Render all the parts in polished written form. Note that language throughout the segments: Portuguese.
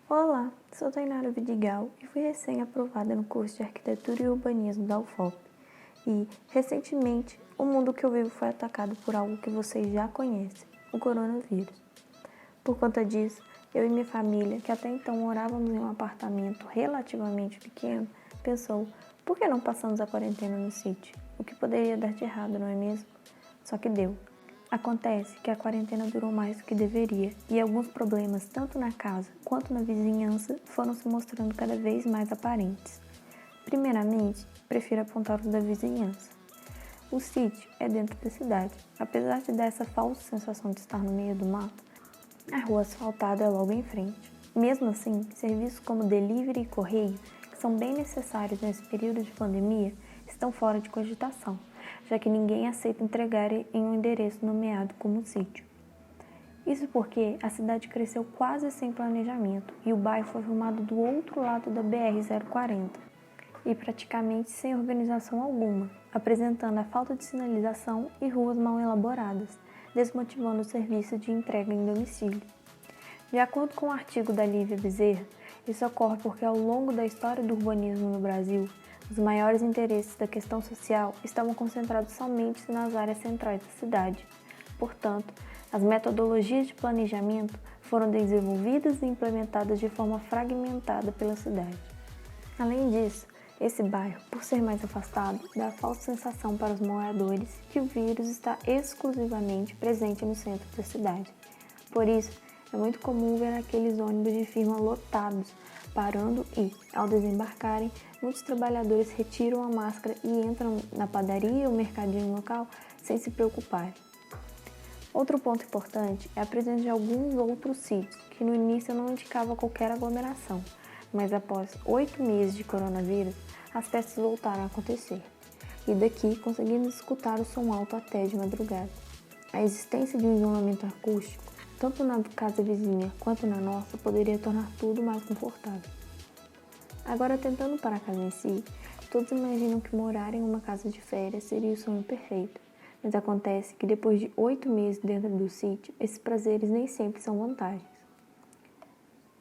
Olá, sou Tainara Vidigal e fui recém-aprovada no curso de Arquitetura e Urbanismo da UFOP. E, recentemente, o mundo que eu vivo foi atacado por algo que vocês já conhecem, o coronavírus. Por conta disso, eu e minha família, que até então morávamos em um apartamento relativamente pequeno, pensou, por que não passamos a quarentena no sítio? O que poderia dar de errado, não é mesmo? Só que deu. Acontece que a quarentena durou mais do que deveria e alguns problemas, tanto na casa quanto na vizinhança, foram se mostrando cada vez mais aparentes. Primeiramente, prefiro apontar o da vizinhança. O sítio é dentro da cidade. Apesar de dar essa falsa sensação de estar no meio do mato, a rua asfaltada é logo em frente. Mesmo assim, serviços como delivery e correio, que são bem necessários nesse período de pandemia, estão fora de cogitação, já que ninguém aceita entregar em um endereço nomeado como sítio. Isso porque a cidade cresceu quase sem planejamento e o bairro foi formado do outro lado da BR-040 e praticamente sem organização alguma, apresentando a falta de sinalização e ruas mal elaboradas, desmotivando o serviço de entrega em domicílio. De acordo com o artigo da Lívia Bezerra, isso ocorre porque ao longo da história do urbanismo no Brasil, os maiores interesses da questão social estavam concentrados somente nas áreas centrais da cidade. Portanto, as metodologias de planejamento foram desenvolvidas e implementadas de forma fragmentada pela cidade. Além disso, esse bairro, por ser mais afastado, dá a falsa sensação para os moradores que o vírus está exclusivamente presente no centro da cidade. Por isso, é muito comum ver aqueles ônibus de firma lotados, parando e, ao desembarcarem, muitos trabalhadores retiram a máscara e entram na padaria ou mercadinho local sem se preocuparem. Outro ponto importante é a presença de alguns outros sítios, que no início não indicava qualquer aglomeração, mas após 8 meses de coronavírus, as festas voltaram a acontecer. E daqui conseguimos escutar o som alto até de madrugada. A existência de um isolamento acústico, tanto na casa vizinha quanto na nossa, poderia tornar tudo mais confortável. Agora, tentando para a casa em si, todos imaginam que morar em uma casa de férias seria o sonho perfeito, mas acontece que depois de 8 meses dentro do sítio, esses prazeres nem sempre são vantagens.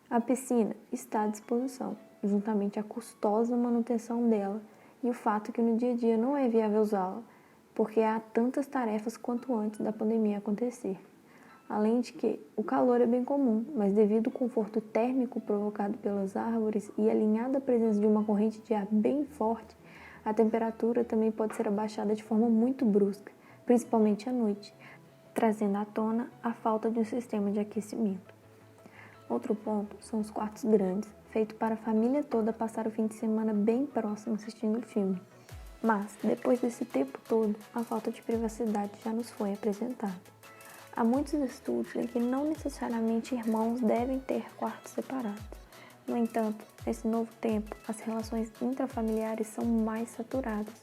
A piscina está à disposição, juntamente à custosa manutenção dela e o fato que no dia a dia não é viável usá-la, porque há tantas tarefas quanto antes da pandemia acontecer. Além de que o calor é bem comum, mas devido ao conforto térmico provocado pelas árvores e alinhado à presença de uma corrente de ar bem forte, a temperatura também pode ser abaixada de forma muito brusca, principalmente à noite, trazendo à tona a falta de um sistema de aquecimento. Outro ponto são os quartos grandes, feitos para a família toda passar o fim de semana bem próximo assistindo filme. Mas, depois desse tempo todo, a falta de privacidade já nos foi apresentada. Há muitos estudos em que não necessariamente irmãos devem ter quartos separados. No entanto, nesse novo tempo, as relações intrafamiliares são mais saturadas.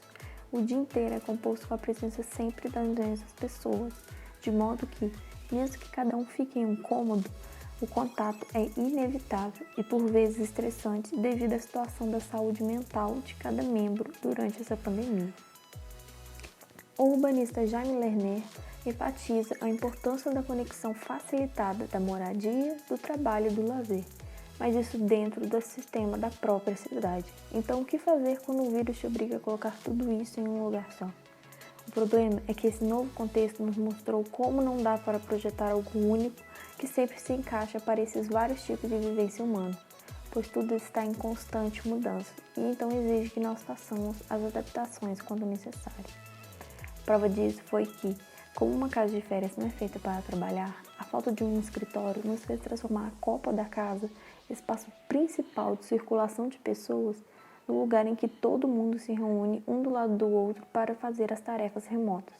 O dia inteiro é composto com a presença sempre das mesmas pessoas, de modo que, mesmo que cada um fique em um cômodo, o contato é inevitável e por vezes estressante devido à situação da saúde mental de cada membro durante essa pandemia. O urbanista Jaime Lerner enfatiza a importância da conexão facilitada da moradia, do trabalho e do lazer, mas isso dentro do sistema da própria cidade. Então, o que fazer quando o vírus te obriga a colocar tudo isso em um lugar só? O problema é que esse novo contexto nos mostrou como não dá para projetar algo único que sempre se encaixa para esses vários tipos de vivência humana, pois tudo está em constante mudança e então exige que nós façamos as adaptações quando necessário. Prova disso foi que, como uma casa de férias não é feita para trabalhar, a falta de um escritório nos fez transformar a copa da casa, espaço principal de circulação de pessoas, no lugar em que todo mundo se reúne um do lado do outro para fazer as tarefas remotas,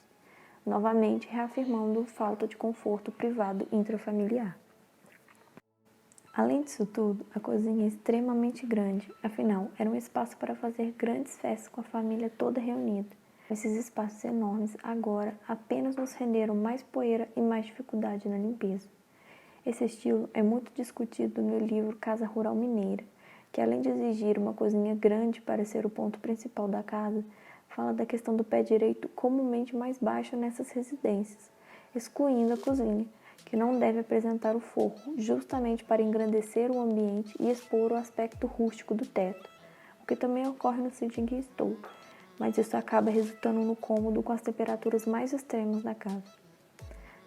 novamente reafirmando a falta de conforto privado intrafamiliar. Além disso tudo, a cozinha é extremamente grande, afinal, era um espaço para fazer grandes festas com a família toda reunida. Esses espaços enormes agora apenas nos renderam mais poeira e mais dificuldade na limpeza. Esse estilo é muito discutido no livro Casa Rural Mineira, que além de exigir uma cozinha grande para ser o ponto principal da casa, fala da questão do pé direito comumente mais baixo nessas residências, excluindo a cozinha, que não deve apresentar o forro, justamente para engrandecer o ambiente e expor o aspecto rústico do teto, o que também ocorre no sítio em que estou, mas isso acaba resultando no cômodo com as temperaturas mais extremas da casa.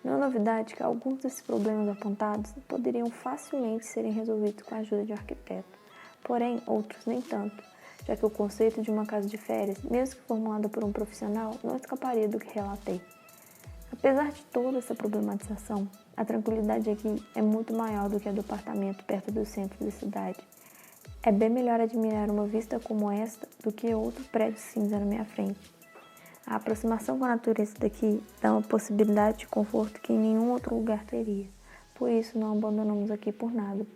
Não é novidade que alguns desses problemas apontados poderiam facilmente serem resolvidos com a ajuda de um arquiteto, porém outros nem tanto, já que o conceito de uma casa de férias, mesmo que formulado por um profissional, não escaparia do que relatei. Apesar de toda essa problematização, a tranquilidade aqui é muito maior do que a do apartamento perto do centro da cidade. É bem melhor admirar uma vista como esta do que outro prédio cinza na minha frente. A aproximação com a natureza daqui dá uma possibilidade de conforto que em nenhum outro lugar teria. Por isso, não abandonamos aqui por nada.